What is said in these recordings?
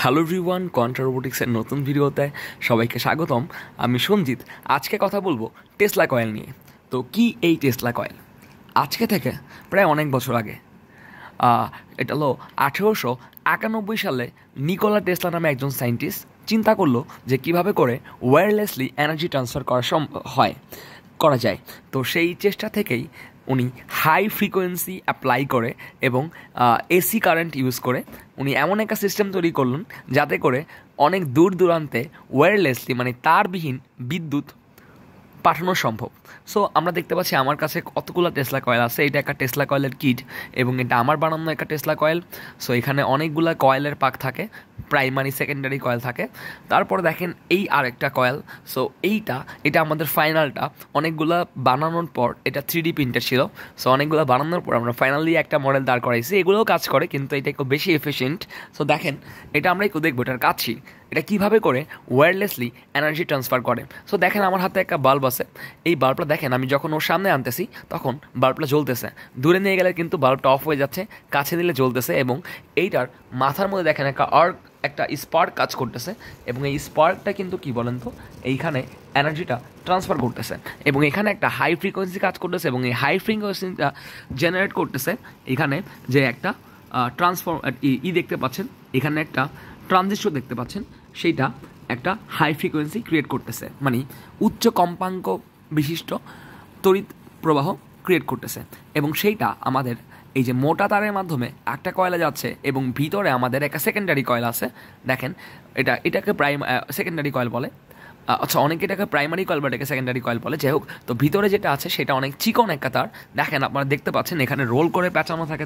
Hello everyone, quanta রোবোটিক্সের নতুন ভিডিওতে সবাইকে স্বাগতম। আমি সঞ্জিত। আজকে কথা বলবো টেসলা কয়েল নিয়ে। তো কি এই টেসলা কয়েল? আজকে থেকে প্রায় অনেক বছর আগে, এটা হলো 1891 সালে নিকোলা টেসলা নামে একজন সায়েন্টিস্ট চিন্তা করলো যে কিভাবে করে ওয়্যারলেসলি এনার্জি ট্রান্সফার করা যায়। তো সেই চেষ্টা থেকেই উনি হাই ফ্রিকোয়েন্সি অ্যাপ্লাই করে এবং এসি কারেন্ট ইউজ করে উনি এমন একটা সিস্টেম তৈরি করলেন যাতে করে অনেক দূর দূরান্তে ওয়্যারলেসলি মানে তারবিহীন বিদ্যুৎ পাঠানো সম্ভব। সো আমরা দেখতে পাচ্ছি আমার কাছে কতগুলো টেসলা কয়েল আছে। এটা একটা টেসলা কয়েলের কিট এবং এটা আমার বানানো একটা টেসলা কয়েল। সো এখানে অনেকগুলো কয়েলের পাক থাকে, প্রাইমারি সেকেন্ডারি কয়েল থাকে। তারপর দেখেন এই আরেকটা কয়েল। সো এটা আমাদের ফাইনালটা। অনেকগুলো বানানোর পর এটা 3D প্রিন্টার ছিল। সো অনেকগুলো বানানোর পর আমরা ফাইনালি একটা মডেল দাঁড় করাইছি। এগুলোও কাজ করে কিন্তু এটা একটু বেশি এফিশিয়েন্ট। সো দেখেন এটা আমরা একটু দেখবো এটার কাজই এটা কীভাবে করে ওয়্যারলেসলি এনার্জি ট্রান্সফার করে। সো দেখেন আমার হাতে একটা বাল্ব আছে। এই বাল্বটা দেখেন আমি যখন ওর সামনে আনতেছি তখন বাল্বটা জ্বলতেছে, দূরে নিয়ে গেলে কিন্তু বাল্বটা অফ হয়ে যাচ্ছে, কাছে নিলে জ্বলতেছে। এবং এইটার মাথার মধ্যে দেখেন একটা স্পার্ক কাজ করতেছে এবং এই স্পার্কটা কিন্তু কি বলেন তো এইখানে এনার্জিটা ট্রান্সফার করতেছে এবং এখানে একটা হাই ফ্রিকোয়েন্সি কাজ করতেছে এবং এই হাই ফ্রিকোয়েন্সিটা জেনারেট করতেছে এখানে যে একটা দেখতে পাচ্ছেন, এখানে একটা ট্রানজিস্টর দেখতে পাচ্ছেন, সেইটা একটা হাই ফ্রিকোয়েন্সি ক্রিয়েট করতেছে, মানে উচ্চ কম্পাঙ্ক বিশিষ্ট তড়িৎ প্রবাহ ক্রিয়েট করতেছে। এবং সেইটা আমাদের এই যে মোটা তারের মাধ্যমে একটা কয়েলে যাচ্ছে এবং ভিতরে আমাদের একটা সেকেন্ডারি কয়েল আছে। দেখেন এটাকে সেকেন্ডারি কয়েল বলে। আচ্ছা, অনেকে এটাকে প্রাইমারি কয়েল বা এটাকে সেকেন্ডারি কয়েল বলে। যাই হোক, তো ভিতরে যেটা আছে সেটা অনেক চিকন একটা তার। দেখেন আপনারা দেখতে পাচ্ছেন এখানে রোল করে পেঁচানো থাকে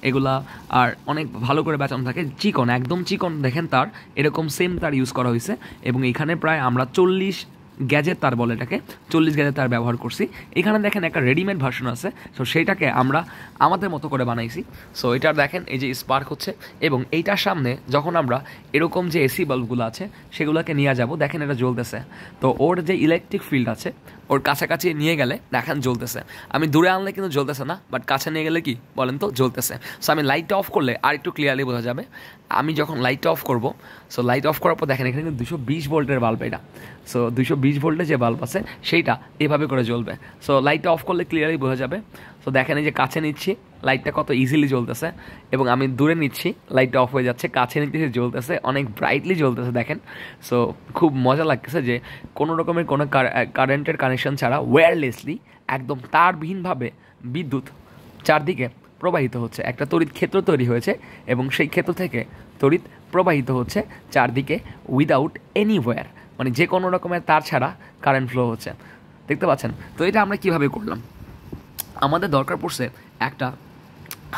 এগুলা আর অনেক ভালো করে পেঁচানো থাকে, চিকন, একদম চিকন। দেখেন তার এরকম সেম তার ইউজ করা হয়েছে এবং এখানে প্রায় আমরা 40 গ্যাজেট তার বলে এটাকে, 40 গ্যাজেট তার ব্যবহার করছি। এখানে দেখেন একটা রেডিমেড ভার্সন আছে। সো সেইটাকে আমরা আমাদের মতো করে বানাইছি। সো এটার দেখেন এই যে স্পার্ক হচ্ছে এবং এইটার সামনে যখন আমরা এরকম যে এসি বাল্বগুলো আছে সেগুলোকে নিয়ে যাব, দেখেন এটা জ্বলতেছে। তো ওর যে ইলেকট্রিক ফিল্ড আছে ওর কাছাকাছি নিয়ে গেলে দেখেন জ্বলতেছে। আমি দূরে আনলে কিন্তু জ্বলতেছে না, বাট কাছে নিয়ে গেলে কি বলেন তো জ্বলতেছে। সো আমি লাইটটা অফ করলে আর একটু ক্লিয়ারলি বোঝা যাবে। আমি যখন লাইটটা অফ করব, সো লাইট অফ করার পর দেখেন এখানে কিন্তু 220 ভোল্টের বাল্ব এটা। সো 220 ভোল্টের যে বাল্ব আছে সেইটা এভাবে করে জ্বলবে। সো লাইটটা অফ করলে ক্লিয়ারলি বোঝা যাবে। সো দেখেন এই যে কাছে নিচ্ছি লাইটটা কত ইজিলি জ্বলতেছে এবং আমি দূরে নিচ্ছি লাইটটা অফ হয়ে যাচ্ছে, কাছে নিচ্ছি জ্বলতেছে, অনেক ব্রাইটলি জ্বলতেছে দেখেন। সো খুব মজা লাগতেছে যে কোনো রকমের কোনো কারেন্টের কানেকশন ছাড়া ওয়্যারলেসলি একদম তারবিহীনভাবে বিদ্যুৎ চারদিকে প্রবাহিত হচ্ছে। একটা তড়িৎ ক্ষেত্র তৈরি হয়েছে এবং সেই ক্ষেত্র থেকে তড়িৎ প্রবাহিত হচ্ছে চারদিকে উইদাউট এনিওয়্যার, মানে যে কোনো রকমের তার ছাড়া কারেন্ট ফ্লো হচ্ছে। দেখতে পাচ্ছেন? তো এটা আমরা কীভাবে করলাম? আমাদের দরকার পড়ছে একটা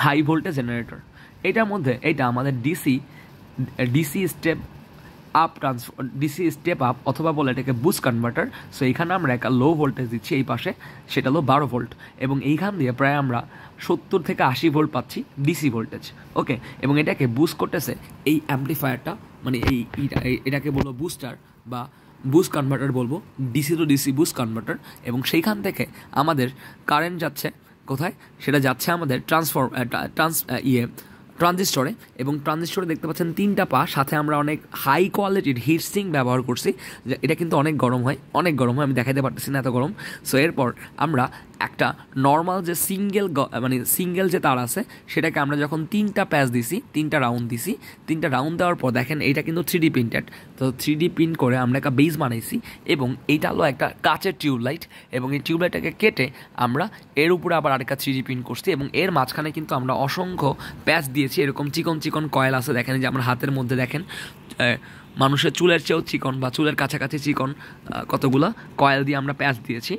হাই ভোল্টেজ জেনারেটর। এটার মধ্যে এটা আমাদের ডিসি স্টেপ আপ অথবা বলে এটাকে বুস্ট কনভার্টার। সো এইখানে আমরা একটা লো ভোল্টেজ দিচ্ছি, এই পাশে সেটা হলো 12 ভোল্ট এবং এইখান দিয়ে প্রায় আমরা 70 থেকে 80 ভোল্ট পাচ্ছি ডিসি ভোল্টেজ। ওকে, এবং এটাকে বুস্ট করতেছে এই অ্যাম্পলিফায়ারটা, মানে এটাকে বলবো বুস্টার বা বুস্ট কনভার্টার বলবো, DC two DC boost converter. এবং সেইখান থেকে আমাদের কারেন্ট যাচ্ছে কোথায়? সেটা যাচ্ছে আমাদের ট্রানজিস্টরে। এবং ট্রানজিস্টরে দেখতে পাচ্ছেন 3টা পা, সাথে আমরা অনেক হাই কোয়ালিটির হিট সিঙ্ক ব্যবহার করছি। এটা কিন্তু অনেক গরম হয়, আমি দেখাতে পারতেছি না এত গরম। সো এরপর আমরা একটা নর্মাল যে সিঙ্গেল যে তার আছে সেটাকে আমরা যখন 3টা প্যাচ দিছি, 3টা রাউন্ড দিছি, 3টা রাউন্ড দেওয়ার পর দেখেন এইটা কিন্তু 3D প্রিন্টেড। তো 3D প্রিন্ট করে আমরা একটা বেস বানাইছি এবং এইটা হলো একটা কাচের টিউবলাইট এবং এই টিউবলাইটটাকে কেটে আমরা এর উপরে আবার আরেকটা 3D প্রিন্ট করছি এবং এর মাঝখানে কিন্তু আমরা অসংখ্য প্যাচ দিয়েছি। এরকম চিকন চিকন কয়েল আছে, দেখেন যে আমার হাতের মধ্যে দেখেন মানুষের চুলের চেয়েও চিকন বা চুলের কাছাকাছি চিকন কতগুলো কয়েল দিয়ে আমরা প্যাচ দিয়েছি,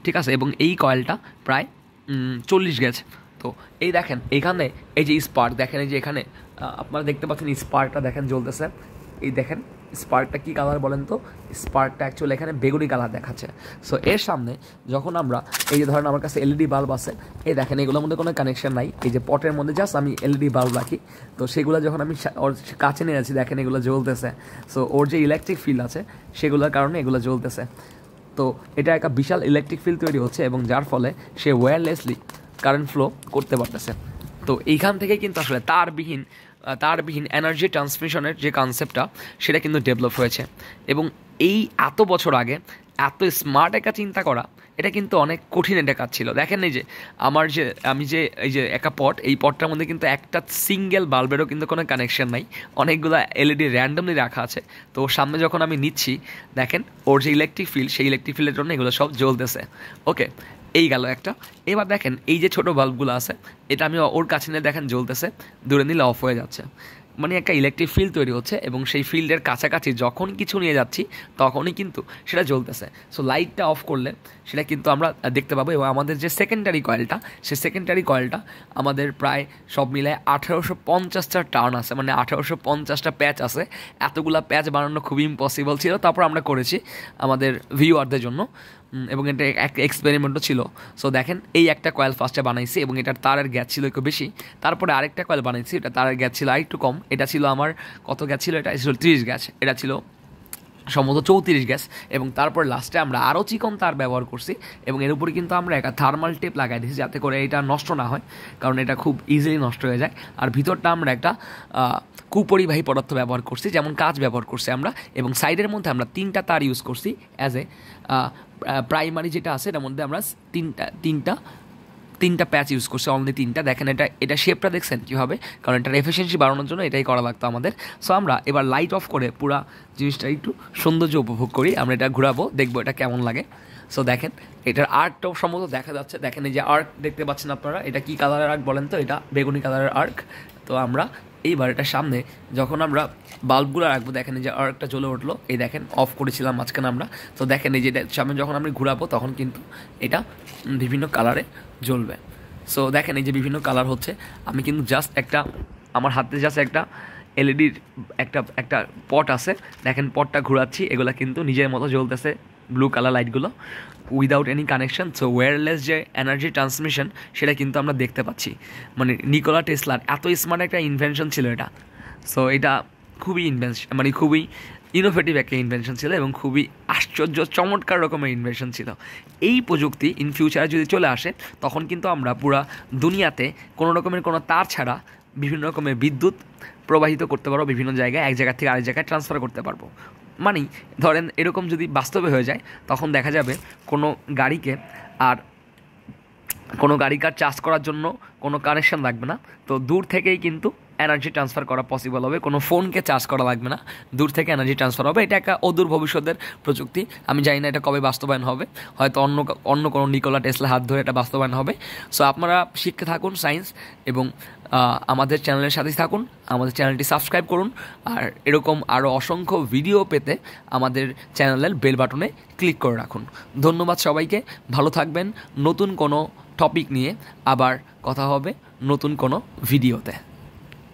ঠিক আছে। এবং এই কয়েলটা প্রায় 40 গেজ। তো এই দেখেন এইখানে এই যে স্পার্ক দেখেন, এই যে এখানে আপনারা দেখতে পাচ্ছেন স্পার্কটা দেখেন জ্বলতেছে। এই দেখেন স্পার্কটা কী কালার বলেন তো? স্পার্কটা অ্যাকচুয়ালি এখানে বেগুনি কালার দেখাচ্ছে। সো এর সামনে যখন আমরা এই যে ধরেন আমার কাছে এলইডি বাল্ব আছে, এই দেখেন এগুলোর মধ্যে কোনো কানেকশন নাই, এই যে পটের মধ্যে জাস্ট আমি এলইডি বাল্ব রাখি। তো সেগুলো যখন আমি ওর কাছে নিয়ে যাচ্ছি দেখেন এগুলো জ্বলতেছে। সো ওর যে ইলেকট্রিক ফিল্ড আছে সেগুলোর কারণে এগুলো জ্বলতেছে। তো এটা একটা বিশাল ইলেকট্রিক ফিল্ড তৈরি হচ্ছে এবং যার ফলে সে ওয়্যারলেসলি কারেন্ট ফ্লো করতে পারতেছে। তো এইখান থেকে কিন্তু আসলে তারবিহীন এনার্জি ট্রান্সমিশনের যে কনসেপ্টটা সেটা কিন্তু ডেভেলপ হয়েছে। এবং এই এত বছর আগে এত স্মার্ট একটা চিন্তা করা, এটা কিন্তু অনেক কঠিন একটা কাজ ছিল। দেখেন এই যে আমি যে এই যে একটা পট, এই পটটার মধ্যে কিন্তু একটা সিঙ্গেল বাল্বেরও কিন্তু কোনো কানেকশন নাই, অনেকগুলো এলইডি র্যান্ডমলি রাখা আছে। তো সামনে যখন আমি নিচ্ছি, দেখেন ওর যে ইলেকট্রিক ফিল্ড, সেই ইলেকট্রিক ফিল্ডের জন্য এগুলো সব জ্বলতেছে। ওকে, এই গেল একটা। এবার দেখেন এই যে ছোটো বাল্বগুলো আছে, এটা আমি ওর কাছে নিয়ে দেখেন জ্বলতেছে, দূরে নিলে অফ হয়ে যাচ্ছে। মানে একটা ইলেকট্রিক ফিল্ড তৈরি হচ্ছে এবং সেই ফিল্ডের কাছাকাছি যখন কিছু নিয়ে যাচ্ছি তখনই কিন্তু সেটা জ্বলতেছে। সো লাইটটা অফ করলে সেটা কিন্তু আমরা দেখতে পাবো। এবং আমাদের যে সেকেন্ডারি কয়েলটা, সেই সেকেন্ডারি কয়েলটা আমাদের প্রায় সব মিলায় 1850টা টার্ন আছে, মানে 1850টা প্যাচ আছে। এতগুলা প্যাচ বানানো খুবই ইম্পসিবল ছিল, তারপর আমরা করেছি আমাদের ভিউয়ারদের জন্য, এবং এটা একটা এক্সপেরিমেন্টও ছিল। সো দেখেন এই একটা কয়েল ফার্স্টে বানাইছি এবং এটার তারের গ্যাস ছিল একটু বেশি। তারপরে আরেকটা কয়েল বানাইছি, এটা তারের গ্যাস ছিল আরেকটু কম। এটা ছিল আমার কত গ্যাস ছিল, এটা ছিল 30 গ্যাস, এটা ছিল সম্ভবত 34 গ্যাস। এবং তারপর লাস্টে আমরা আরও চিকন তার ব্যবহার করছি এবং এর উপরে কিন্তু আমরা একটা থার্মাল টেপ লাগাই দিয়েছি যাতে করে এটা নষ্ট না হয়, কারণ এটা খুব ইজিলি নষ্ট হয়ে যায়। আর ভিতরটা আমরা একটা কুপরিবাহী পদার্থ ব্যবহার করছি, যেমন কাঁচ ব্যবহার করছি আমরা। এবং সাইডের মধ্যে আমরা 3টা তার ইউজ করছি অ্যাজ এ প্রাইমারি যেটা আছে, এটার মধ্যে আমরা তিনটা প্যাচ ইউজ করছি, অনলি 3টা। দেখেন এটা শেপটা দেখছেন কীভাবে, কারণ এটার এফিসিয়েন্সি বাড়ানোর জন্য এটাই করা লাগতো আমাদের। সো আমরা এবার লাইট অফ করে পুরা জিনিসটা একটু সৌন্দর্য উপভোগ করি। আমরা এটা ঘুরাবো, দেখবো এটা কেমন লাগে। সো দেখেন এটার আর্কটাও সম্ভবত দেখা যাচ্ছে। দেখেন এই যে আর্ক দেখতে পাচ্ছেন আপনারা, এটা কী কালারের আর্ক বলেন তো? এটা বেগুনি কালারের আর্ক। তো আমরা এইবার এটার সামনে যখন আমরা বাল্বগুলো রাখবো, দেখেন এই যে আর্কটা জ্বলে উঠলো, এই দেখেন অফ করেছিলাম মাঝখানে আমরা। তো দেখেন এই যে সামনে যখন আমি ঘুরাবো তখন কিন্তু এটা বিভিন্ন কালারে জ্বলবে। সো দেখেন এই যে বিভিন্ন কালার হচ্ছে। আমি কিন্তু জাস্ট আমার হাতে জাস্ট একটা এলইডির একটা পট আছে, দেখেন পটটা ঘোরাচ্ছি, এগুলো কিন্তু নিজের মতো জ্বলতেছে ব্লু কালার লাইটগুলো, without any connection. So wireless যে এনার্জি ট্রান্সমিশন সেটা কিন্তু আমরা দেখতে পাচ্ছি। মানে নিকোলা টেসলার এত স্মার্ট একটা ইনভেনশন ছিল এটা। সো এটা খুবই খুবই ইনোভেটিভ একটা ইনভেনশন ছিল এবং খুবই আশ্চর্য চমৎকার রকমের ইনভেনশন ছিল। এই প্রযুক্তি ইন ফিউচারে যদি চলে আসে, তখন কিন্তু আমরা পুরা দুনিয়াতে কোনো রকমের কোনো তার ছাড়া বিভিন্ন রকমের বিদ্যুৎ প্রবাহিত করতে পারবো, বিভিন্ন জায়গায় এক জায়গা থেকে আরেক জায়গায় ট্রান্সফার করতে পারবো। মানে ধরেন এরকম যদি বাস্তবে হয়ে যায়, তখন দেখা যাবে কোনো গাড়িকার চার্জ করার জন্য কোনো কানেকশন লাগবে না। তো দূর থেকেই কিন্তু এনার্জি ট্রান্সফার করা পসিবল হবে, কোনো ফোনকে চার্জ করা লাগবে না, দূর থেকে এনার্জি ট্রান্সফার হবে। এটা একটা অদূর ভবিষ্যতের প্রযুক্তি, আমি জানি না এটা কবে বাস্তবায়ন হবে, হয়তো অন্য কোনো নিকোলা টেসলা হাত ধরে এটা বাস্তবায়ন হবে। সো আপনারা শিখতে থাকুন সায়েন্স এবং আমাদের চ্যানেলের সাথেই থাকুন, আমাদের চ্যানেলটি সাবস্ক্রাইব করুন। আর এরকম আরও অসংখ্য ভিডিও পেতে আমাদের চ্যানেলের বেল বাটনে ক্লিক করে রাখুন। ধন্যবাদ সবাইকে, ভালো থাকবেন। নতুন কোনো টপিক নিয়ে আবার কথা হবে নতুন কোনো ভিডিওতে।